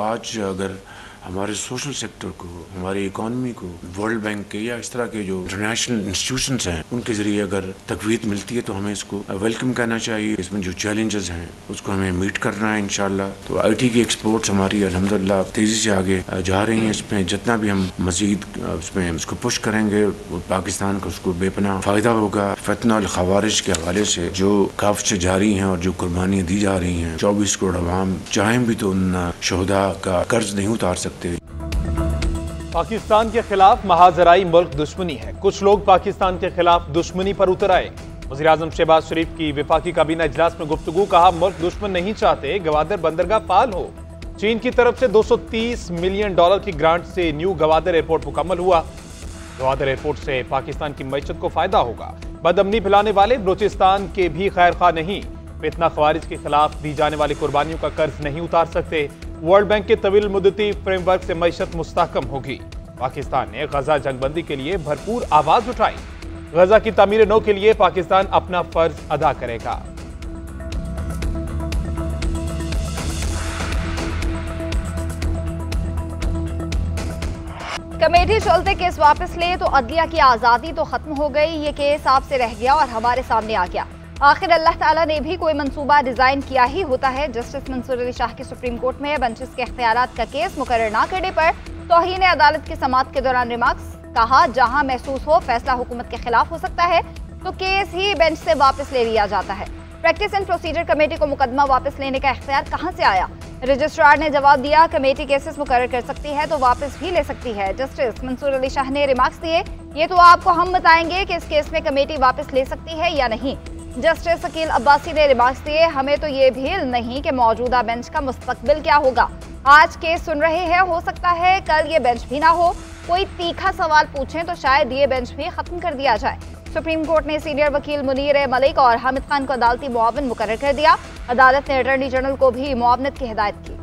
आज अगर हमारे सोशल सेक्टर को, हमारी इकॉनमी को वर्ल्ड बैंक के या इस तरह के जो इंटरनेशनल इंस्टीट्यूशंस हैं उनके जरिए अगर तकवीत मिलती है तो हमें इसको वेलकम कहना चाहिए। इसमें जो चैलेंजेस हैं उसको हमें मीट करना है इंशाल्लाह। तो आईटी की एक्सपोर्ट्स हमारी अल्हम्दुलिल्लाह तेजी से आगे जा रही हैं। इसमें जितना भी हम मजीद इसमें उसको पुश करेंगे पाकिस्तान को उसको बेपनाह फायदा होगा। फितना खवारिज के हवाले से जो काफ़ जारी हैं और जो कुर्बानियाँ दी जा रही हैं, 24 करोड़ अवाम चाहें भी तो उन शहदा का कर्ज नहीं उतार सकते। पाकिस्तान के खिलाफ महाजराई मुल्क दुश्मनी है। कुछ लोग पाकिस्तान के खिलाफ दुश्मनी पर उतर आए। वज़ीर-ए-आज़म शहबाज शरीफ की विफाकी काबीना इजलास में गुफ्तगू, कहा मुल्क दुश्मन नहीं चाहते, गवादर बंदरगाह फाल हो। चीन की तरफ से $230 मिलियन की ग्रांट से न्यू गवादर एयरपोर्ट मुकम्मल हुआ। गवादर एयरपोर्ट से पाकिस्तान की मईशत को फायदा होगा। बदअमनी फैलाने वाले बलूचिस्तान के भी खैर खा नहीं, फितना खवारिज के खिलाफ दी जाने वाली कुर्बानियों का कर्ज नहीं उतार सकते। वर्ल्ड बैंक के तवील मुद्दती फ्रेमवर्क से मईशत मुस्तहकम होगी। पाकिस्तान ने गजा जंगबंदी के लिए भरपूर आवाज उठाई। गजा की तामीर नौ के लिए पाकिस्तान अपना फर्ज अदा करेगा। कमेटी चलते केस वापस ले तो अदलिया की आजादी तो खत्म हो गई, ये केस आपसे रह गया और हमारे सामने आ गया। आखिर अल्लाह ताला ने भी कोई मंसूबा डिजाइन किया ही होता है। जस्टिस मंसूर अली शाह की सुप्रीम कोर्ट में बेंचेस के इख्तियारात का केस मुकर्रर न करने पर तौहीन अदालत की समाअत के दौरान रिमार्क्स, कहा जहां महसूस हो फैसला हुकूमत के खिलाफ हो सकता है तो केस ही बेंच से वापस ले लिया जाता है। प्रैक्टिस एंड प्रोसीजर कमेटी को मुकदमा वापस लेने का इख्तियार कहां से आया? रजिस्ट्रार ने जवाब दिया, कमेटी केसेस मुकर्रर कर सकती है तो वापस भी ले सकती है। जस्टिस मंसूर अली शाह ने रिमार्क्स दिए, ये तो आपको हम बताएंगे कि इस केस में कमेटी वापस ले सकती है या नहीं। जस्टिस अकील अब्बासी ने रिमार्क्स दिए, हमें तो ये भी नहीं कि मौजूदा बेंच का मुस्तकबिल क्या होगा। आज केस सुन रहे हैं, हो सकता है कल ये बेंच भी ना हो। कोई तीखा सवाल पूछें तो शायद ये बेंच भी खत्म कर दिया जाए। सुप्रीम कोर्ट ने सीनियर वकील मुनीर मलिक और हामिद खान को अदालती मुआविन मुकर्रर कर दिया। अदालत ने अटॉर्नी जनरल को भी मुआवनत की हिदायत की।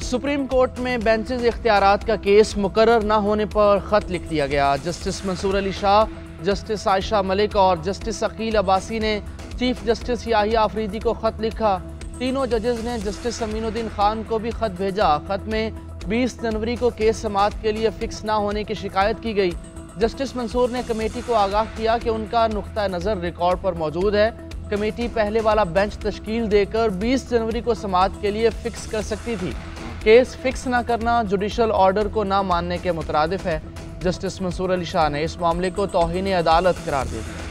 सुप्रीम कोर्ट में बेंचेस इख्तियारात का केस मुकर्रर न होने पर ख़त लिख दिया गया। जस्टिस मंसूर अली शाह, जस्टिस आयशा मलिक और जस्टिस अकील अब्बासी ने चीफ जस्टिस याहिया अफरीदी को ख़त लिखा। तीनों जजेस ने जस्टिस अमीनुद्दीन खान को भी ख़त भेजा। ख़त में 20 जनवरी को केस समाअत के लिए फ़िक्स ना होने की शिकायत की गई। जस्टिस मंसूर ने कमेटी को आगाह किया कि उनका नुक्ता नज़र रिकॉर्ड पर मौजूद है। कमेटी पहले वाला बेंच तश्कील देकर 20 जनवरी को समाअत के लिए फ़िक्स कर सकती थी। केस फिक्स न करना जुडिशल ऑर्डर को ना मानने के मुतरादिफ है। जस्टिस मंसूर अली शाह ने इस मामले को तौहीन अदालत करार दे दिया।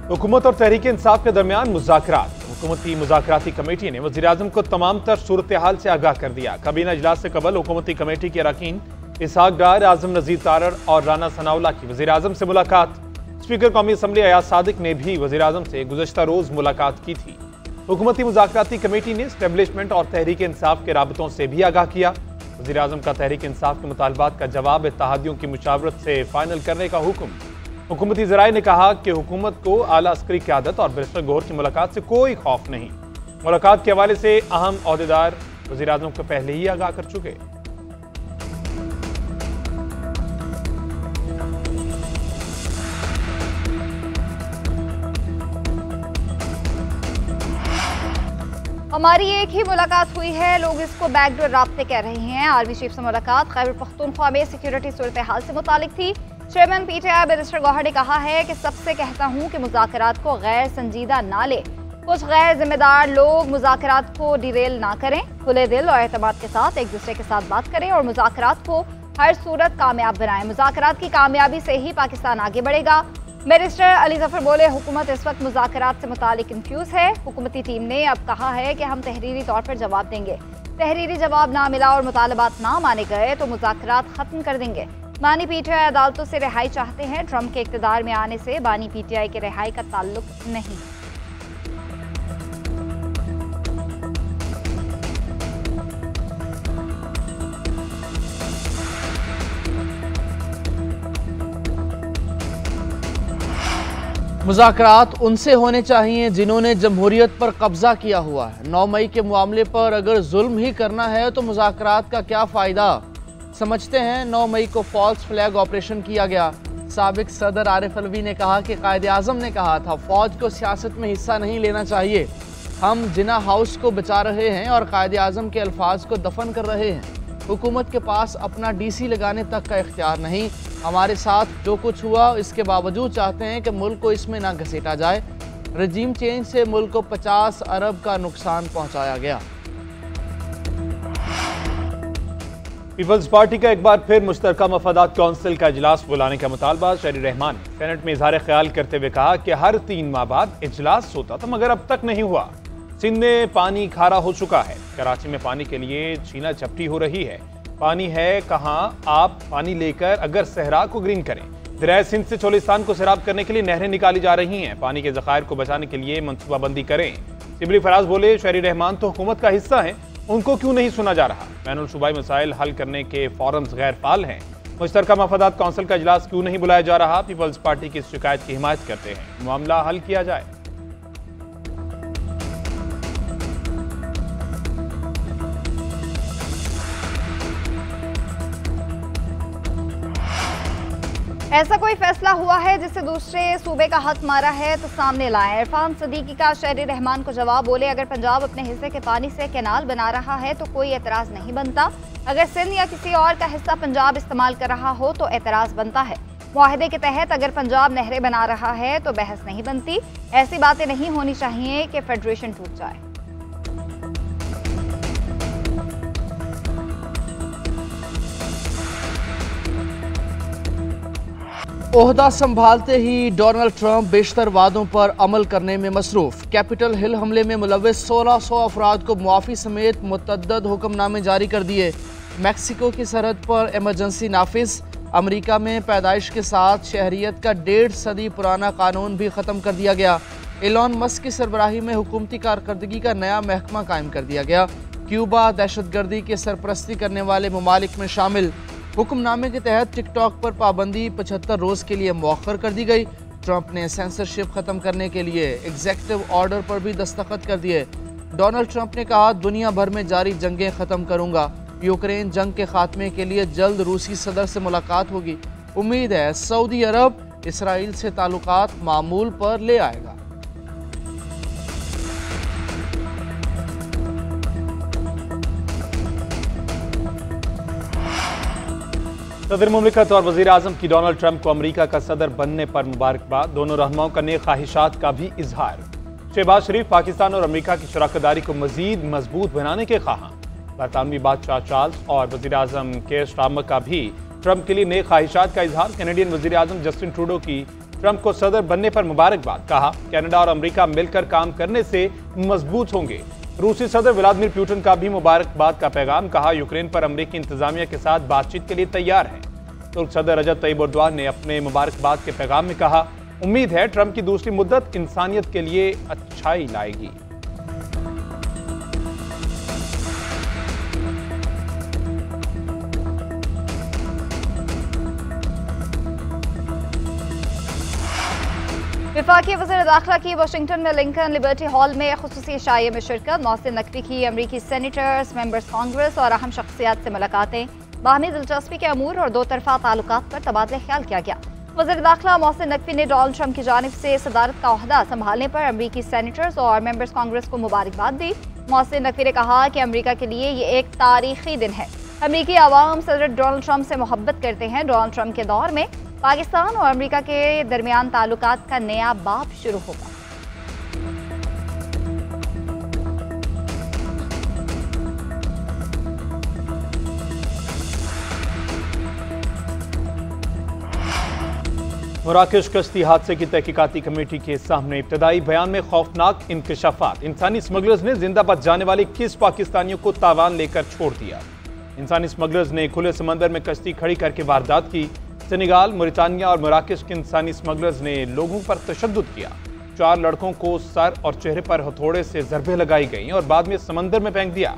हुकूमत और तहरीक इंसाफ के दरमियान मुज़ाकरात। हुकूमती मुज़ाकराती कमेटी ने वज़ीर-ए-आज़म को तमाम तर सूरत हाल से आगाह कर दिया। काबीना इजलास से कबल हुकूमती कमेटी के अरकान इसहाक डार, आज़म नज़ीर तारड़ और राना सनाउल्लाह की वज़ीर-ए-आज़म से मुलाकात। स्पीकर कौमी असम्बली अयाज सादिक ने भी वज़ीर-ए-आज़म से गुज़श्ता रोज़ मुलाकात की थी। हुकूमती मुज़ाकराती कमेटी ने एस्टेब्लिशमेंट और तहरीक इंसाफ के राबतों से भी आगाह किया। वज़ीर-ए-आज़म का तहरीक इंसाफ के मुतालबात का जवाब इत्तेहादियों की मुशावरत से फाइनल करने का हुक्म। हुकूमती ज़राए ने कहा कि हुकूमत को आला अस्करी क़यादत और बैरिस्टर गौहर की मुलाकात से कोई खौफ नहीं। मुलाकात के हवाले से अहम ओहदेदार वज़ीर-ए-आज़म को पहले ही आगाह कर चुके। हमारी एक ही मुलाकात हुई है, लोग इसको बैकडोर राब्ते कह रहे हैं। आर्मी चीफ से मुलाकात खैबर पख्तूनख्वा में सिक्योरिटी सूरत हाल से मुतालिक थी। चेयरमैन पीटीआई बैरिस्टर गौहर ने कहा है कि सबसे कहता हूं कि मुज़ाकरात को गैर संजीदा ना ले। कुछ गैर जिम्मेदार लोग मुज़ाकरात को डिरेल ना करें। खुले दिल और एतमाद के साथ एक दूसरे के साथ बात करें और मुज़ाकरात को हर सूरत कामयाब बनाएं। मुज़ाकरात की कामयाबी से ही पाकिस्तान आगे बढ़ेगा। बैरिस्टर अली जफर बोले, हुकूमत इस वक्त मुज़ाकरात से मुतालिक कंफ्यूज है। हुकूमती टीम ने अब कहा है कि हम तहरीरी तौर पर जवाब देंगे। तहरीरी जवाब ना मिला और मुतालबात ना माने गए तो मुज़ाकरात खत्म कर देंगे। बानी पीटीआई अदालतों से रिहाई चाहते हैं। ट्रंप के इक़्तिदार में आने से बानी पीटीआई के रिहाई का ताल्लुक नहीं। मुज़ाकरात उनसे होने चाहिए जिन्होंने जमहूरियत पर कब्जा किया हुआ है। 9 मई के मामले पर अगर जुल्म ही करना है तो मुज़ाकरात का क्या फ़ायदा। समझते हैं 9 मई को फॉल्स फ्लैग ऑपरेशन किया गया। साबिक सदर आरिफ अलवी ने कहा कि कायद आज़म ने कहा था फौज को सियासत में हिस्सा नहीं लेना चाहिए। हम जिना हाउस को बचा रहे हैं और कायद आज़म के अल्फाज को दफन कर रहे हैं। हुकूमत के पास अपना DC लगाने तक का इख्तियार नहीं। हमारे साथ जो कुछ हुआ इसके बावजूद चाहते हैं कि मुल्क को इसमें ना घसीटा जाए। रजीम चेंज से मुल्क को 50 अरब का नुकसान पहुंचाया गया। पीपल्स पार्टी का एक बार फिर मुश्तरका मफादात कौंसिल का इजलास बुलाने का मुतालबा। शहरी रहमान ने सेनेट में इजहार ख्याल करते हुए कहा कि हर 3 माह बाद इजलास होता था मगर अब तक नहीं हुआ। सिंध में पानी खारा हो चुका है। कराची में पानी के लिए छीना झपटी हो रही है। पानी है कहाँ, आप पानी लेकर अगर सहरा को ग्रीन करें। दरिया सिंध से चोलिस्तान को सैराब करने के लिए नहरें निकाली जा रही हैं। पानी के ज़खायर को बचाने के लिए मनसूबाबंदी करें। सिबली फराज बोले शहरी रहमान तो हुकूमत का हिस्सा है, उनको क्यों नहीं सुना जा रहा। बैनुल सूबाई मसाइल हल करने के फोरम्स गैर फाल हैं। मुश्तरका मफादात कौंसिल का इजलास क्यों नहीं बुलाया जा रहा। पीपल्स पार्टी की शिकायत की हिमायत करते हैं, मामला हल किया जाए। ऐसा कोई फैसला हुआ है जिससे दूसरे सूबे का हक मारा है तो सामने लाएं। इरफान सदीकी का शहरी रहमान को जवाब। बोले अगर पंजाब अपने हिस्से के पानी से कैनाल बना रहा है तो कोई एतराज़ नहीं बनता। अगर सिंध या किसी और का हिस्सा पंजाब इस्तेमाल कर रहा हो तो एतराज़ बनता है। मुआहदे के तहत अगर पंजाब नहरें बना रहा है तो बहस नहीं बनती। ऐसी बातें नहीं होनी चाहिए कि फेडरेशन टूट जाए। ओहदा संभालते ही डोनाल्ड ट्रंप बेशतर वादों पर अमल करने में मसरूफ। कैपिटल हिल हमले में मुलव्वस 1600 अफराद को मुआफ़ी समेत मुतअद्दद हुक्मनामे जारी कर दिए। मैक्सिको की सरहद पर इमरजेंसी नाफिज। अमेरिका में पैदाइश के साथ शहरियत का 1.5 सदी पुराना कानून भी ख़त्म कर दिया गया। एलॉन मस्क की सरबराही में हुकूमती कारकर्दगी का नया महकमा कायम कर दिया गया। क्यूबा दहशतगर्दी की सरपरस्ती करने वाले ममालिक में शामिल। हुक्मनामे के तहत टिकटॉक पर पाबंदी 75 रोज़ के लिए मौखर कर दी गई। ट्रंप ने सेंसरशिप ख़त्म करने के लिए एग्जीक्यूटिव ऑर्डर पर भी दस्तखत कर दिए। डोनाल्ड ट्रंप ने कहा दुनिया भर में जारी जंगें ख़त्म करूंगा। यूक्रेन जंग के खात्मे के लिए जल्द रूसी सदर से मुलाकात होगी। उम्मीद है सऊदी अरब इसराइल से ताल्लुकात मामूल पर ले आएगा। सदर मुमलिकत और वज़ीर आज़म की डोनाल्ड ट्रंप को अमेरिका का सदर बनने पर मुबारकबाद। दोनों रहनुमाओं का नेक ख्वाहिशात का भी इजहार। शहबाज शरीफ पाकिस्तान और अमेरिका की शराकतदारी को मजीद मजबूत बनाने के ख्वाहां। बरतानवी बादशाह चार्ल्स और वज़ीर आज़म केयर स्टारमर का भी ट्रंप के लिए नेक ख्वाहिशात का इजहार। कैनेडियन वज़ीर आज़म जस्टिन ट्रूडो की ट्रंप को सदर बनने पर मुबारकबाद। कहा कनाडा और अमेरिका मिलकर काम करने से मजबूत होंगे। रूसी सदर व्लादिमीर पुतिन का भी मुबारकबाद का पैगाम। कहा यूक्रेन पर अमेरिकी इंतजामिया के साथ बातचीत के लिए तैयार है। तुर्क सदर रजब तय्यब एर्दोआन ने अपने मुबारकबाद के पैगाम में कहा उम्मीद है ट्रंप की दूसरी मुद्दत इंसानियत के लिए अच्छाई लाएगी। वफाकी वज़ीर दाखिला की वाशिंगटन में लिंकन लिबर्टी हॉल में खुसूसी इशाइये में शिरकत। मोहसिन नकवी की अमरीकी सेनेटर्स, मेंबर्स कांग्रेस और अहम शख्सियात से मुलाकातें। बाहमी दिलचस्पी के अमूर और 2 तरफा ताल्लुकात पर तबादला ख्याल किया गया। वज़ीर दाखिला मोहसिन नकवी ने डोनाल्ड ट्रंप की जानिब से सदारत का ओहदा संभालने पर अमरीकी सेनेटर्स और मेंबर्स कांग्रेस को मुबारकबाद दी। मोहसिन नकवी ने कहा कि अमरीका के लिए ये एक तारीखी दिन है। अमरीकी आवाम सदर डोनाल्ड ट्रंप से मोहब्बत करते हैं। डोनाल्ड ट्रंप के दौर में पाकिस्तान और अमेरिका के दरमियान ताल्लुकात का नया बाब शुरू होगा। मराकश कश्ती हादसे की तहकीकाती कमेटी के सामने इब्तदाई बयान में खौफनाक इंकशाफात। इंसानी स्मगलर्स ने जिंदाबाद जाने वाले 21 पाकिस्तानियों को तावान लेकर छोड़ दिया। इंसानी स्मगलर्स ने खुले समंदर में कश्ती खड़ी करके वारदात की। सेनेगाल, मोरितानिया और मराकश के इंसानी स्मगलर्स ने लोगों पर तशद्दुद किया। 4 लड़कों को सर और चेहरे पर हथौड़े से ज़रबें लगाई गईं और बाद में समंदर में फेंक दिया।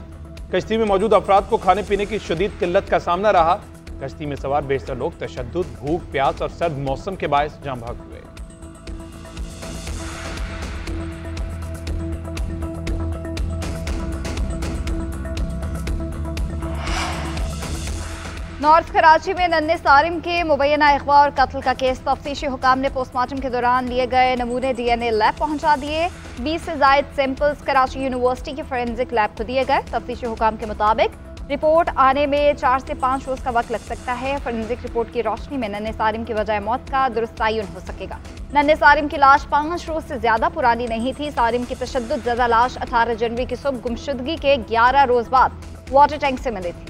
कश्ती में मौजूद अफराद को खाने पीने की शदीद किल्लत का सामना रहा। कश्ती में सवार बेशतर लोग तशद्दुद, भूख, प्यास और सर्द मौसम के बायस जाँ बहक हुए। नॉर्थ कराची में नन्हे सारिम के मुबैना अगवा और कत्ल का केस। तफ्तीशी हुकाम ने पोस्टमार्टम के दौरान लिए गए नमूने DNA लैब पहुंचा दिए। 20 से जायद सैंपल्स कराची यूनिवर्सिटी के फोरेंसिक लैब को दिए गए। तफ्तीशी हुकाम के मुताबिक रिपोर्ट आने में 4 से 5 रोज का वक्त लग सकता है। फोरेंसिक रिपोर्ट की रोशनी में नन्हे सारिम की वजह मौत का दुरुस्त तयन हो सकेगा। नन्हे सारिम की लाश 5 रोज से ज्यादा पुरानी नहीं थी। सारिम की तशद्दुद ज़दा लाश 18 जनवरी की सुबह गुमशुदगी के 11 रोज बाद वाटर टैंक से मिली थी।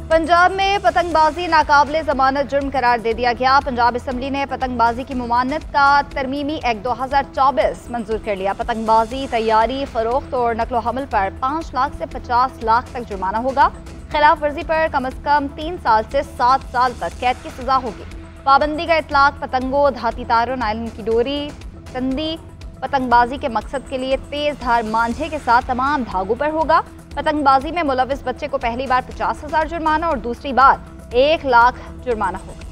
पंजाब में पतंगबाजी नाकाबिले जमानत जुर्म करार दे दिया गया। पंजाब असम्बली ने पतंगबाजी की मुमानत का तरमीमी एक्ट 2024 मंजूर कर लिया। पतंगबाजी, तैयारी, फरोख्त और नकलो हमल पर 5 लाख से 50 लाख तक जुर्माना होगा। खिलाफ वर्जी पर कम अज कम 3 साल से 7 साल तक कैद की सजा होगी। पाबंदी का इतलाक पतंगों, धाती तारों, नायलन की डोरी, तंदी पतंगबाजी के मकसद के लिए तेज धार मांझे के साथ तमाम धागों पर होगा। पतंगबाजी में मुलविस बच्चे को पहली बार 50,000 जुर्माना और दूसरी बार 1 लाख जुर्माना होगा।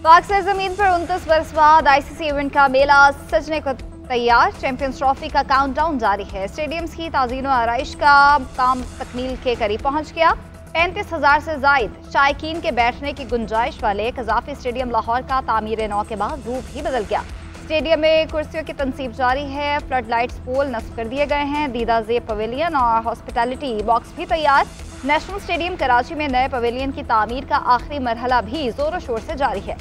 पाक सरजमीन पर 29 बरस बाद ICC इवेंट का मेला सजने को तैयार। चैंपियंस ट्रॉफी का काउंटडाउन जारी है। स्टेडियम्स की ताज़ीन और आराइश का काम तकमील के करीब पहुंच गया। 35,000 से जायद शायकीन के बैठने की गुंजाइश वाले एक इजाफी स्टेडियम लाहौर का तामीर नौ के बाद रूप ही बदल गया। स्टेडियम में कुर्सियों की तनसीब जारी है। फ्लड लाइट्स पोल नस्ब कर दिए गए हैं। दीदा जेब पवेलियन और हॉस्पिटैलिटी बॉक्स भी तैयार। नेशनल स्टेडियम कराची में नए पवेलियन की तामीर का आखिरी मरहला भी जोरों शोर से जारी है।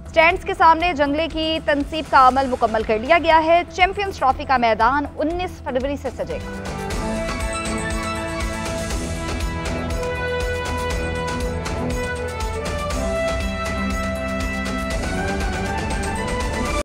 स्टैंड्स के सामने जंगले की तनसीब का अमल मुकम्मल कर लिया गया है। चैंपियंस ट्रॉफी का मैदान 19 फरवरी से सजेगा।